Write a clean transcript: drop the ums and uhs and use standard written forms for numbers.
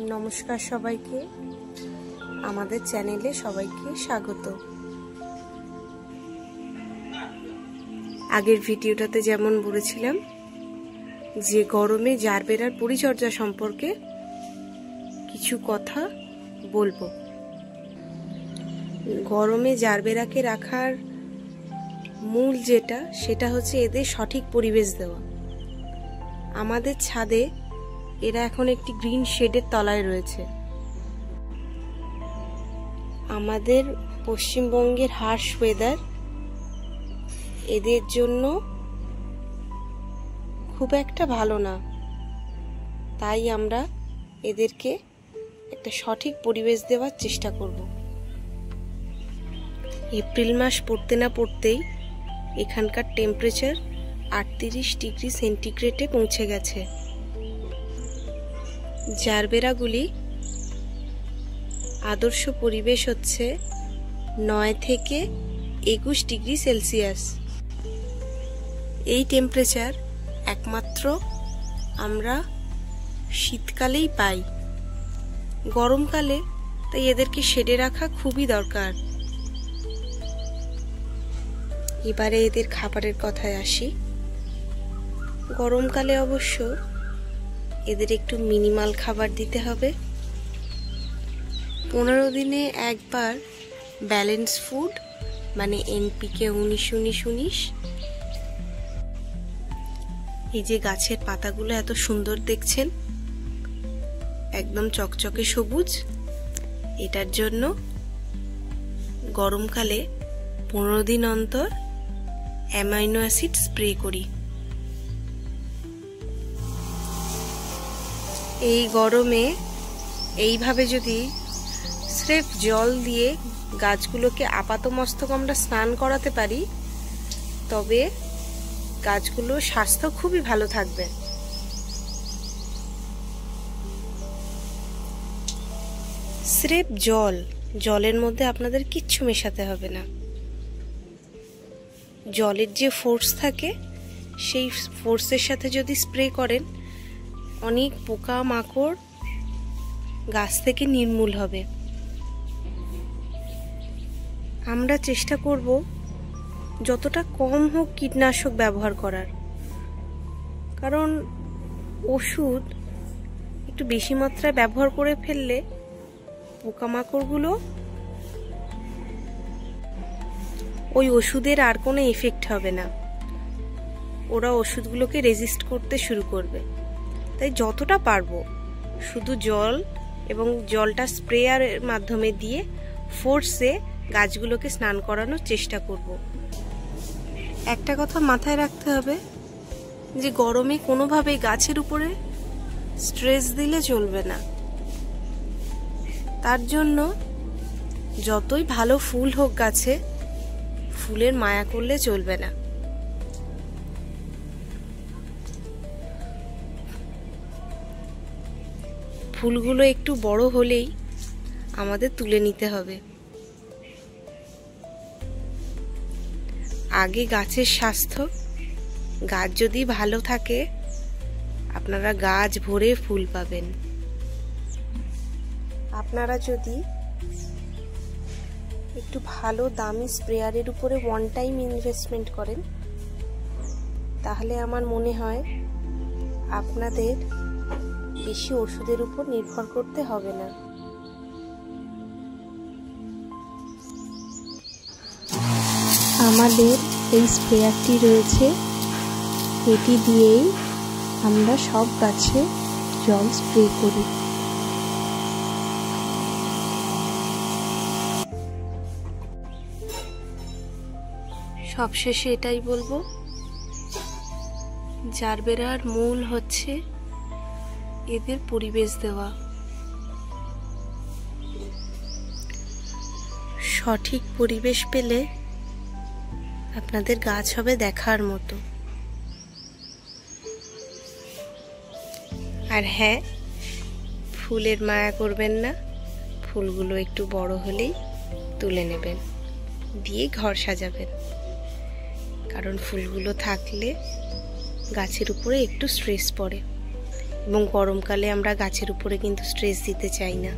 নমস্কার সবাইকে, আমাদের চ্যানেলে সবাইকে স্বাগত। আগের ভিডিওটাতে যেমন বলেছিলাম যে গরমে জারবেরার পরিচর্যা সম্পর্কে কিছু কথা বলবো। গরমে জারবেরাকে রাখার মূল সেটা হচ্ছে এদের সঠিক পরিবেশ দেওয়া। আমাদের ছাদে এরা এখন একটি গ্রিন শেডের তলায় রয়েছে। আমাদের পশ্চিমবঙ্গের হার্শ ওয়েদার এদের জন্য খুব একটা ভালো না, তাই আমরা এদেরকে একটা সঠিক পরিবেশ দেওয়ার চেষ্টা করব। এপ্রিল মাস পড়তে না পড়তেই এখানকার টেম্পারেচার 38 ডিগ্রি সেন্টিগ্রেডে পৌঁছে গেছে। জারবেরাগুলি আদর্শ পরিবেশ হচ্ছে 9 থেকে 21 ডিগ্রি সেলসিয়াস। এই টেম্পারেচার একমাত্র আমরা শীতকালেই পাই, গরমকালে তাই এদেরকে শেডে রাখা খুবই দরকার। এবারে এদের খাবারের কথায় আসি। গরমকালে অবশ্য এদের একটু মিনিমাল খাবার দিতে হবে। 15 দিনে একবার ব্যালেন্স ফুড মানে NPK 19-19-19। এই যে গাছের পাতাগুলো এত সুন্দর দেখছেন, একদম চকচকে সবুজ, এটার জন্য গরমকালে 15 দিন অন্তর অ্যামাইনো অ্যাসিড স্প্রে করি। এই গরমে এইভাবে যদি স্রেফ জল দিয়ে গাছগুলোকে আপাতমস্তক আমরা স্নান করাতে পারি, তবে গাছগুলোর স্বাস্থ্য খুবই ভালো থাকবে। স্রেফ জলের মধ্যে আপনাদের কিচ্ছু মেশাতে হবে না। জলের যে ফোর্স থাকে সেই ফোর্সের সাথে যদি স্প্রে করেন, অনেক পোকা মাকড় গাছ থেকে নির্মূল হবে। আমরা চেষ্টা করব যতটা কম হোক কীটনাশক ব্যবহার করার, কারণ ওষুধ একটু বেশি মাত্রায় ব্যবহার করে ফেললে পোকামাকড়গুলো ওই ওষুধের আর কোনো এফেক্ট হবে না, ওরা ওষুধগুলোকে রেজিস্ট করতে শুরু করবে। তাই যতটা পারবো শুধু জল এবং জলটা স্প্রেয়ারের মাধ্যমে দিয়ে ফোর্সে গাছগুলোকে স্নান করানোর চেষ্টা করব। একটা কথা মাথায় রাখতে হবে যে গরমে কোনোভাবেই গাছের উপরে স্ট্রেস দিলে চলবে না। তার জন্য যতই ভালো ফুল হোক গাছে, ফুলের মায়া করলে চলবে না। ফুলগুলো একটু বড় হলেই আমাদের তুলে নিতে হবে। আগে গাছের স্বাস্থ্য, গাছ যদি ভালো থাকে আপনারা গাছ ভরে ফুল পাবেন। আপনারা যদি একটু ভালো দামি স্প্রেয়ারের উপরে ওয়ান টাইম ইনভেস্টমেন্ট করেন, তাহলে আমার মনে হয় আপনাদের বেশি ওষুধের উপর নির্ভর করতে হবে না। আমাদের এই স্প্রেয়ারটি রয়েছে, এটি দিয়েই আমরা সব গাছে জল স্প্রে করি। সবশেষে এটাই বলবো, জারবেরার মূল হচ্ছে এদের পরিবেশ দেওয়া। সঠিক পরিবেশ পেলে আপনাদের গাছ হবে দেখার মতো। আর হ্যাঁ, ফুলের মায়া করবেন না, ফুলগুলো একটু বড় হলেই তুলে নেবেন, দিয়ে ঘর সাজাবেন। কারণ ফুলগুলো থাকলে গাছের উপরে একটু স্ট্রেস পড়ে, এবং গরমকালে আমরা গাছের উপরে কিন্তু স্ট্রেস দিতে চাই না।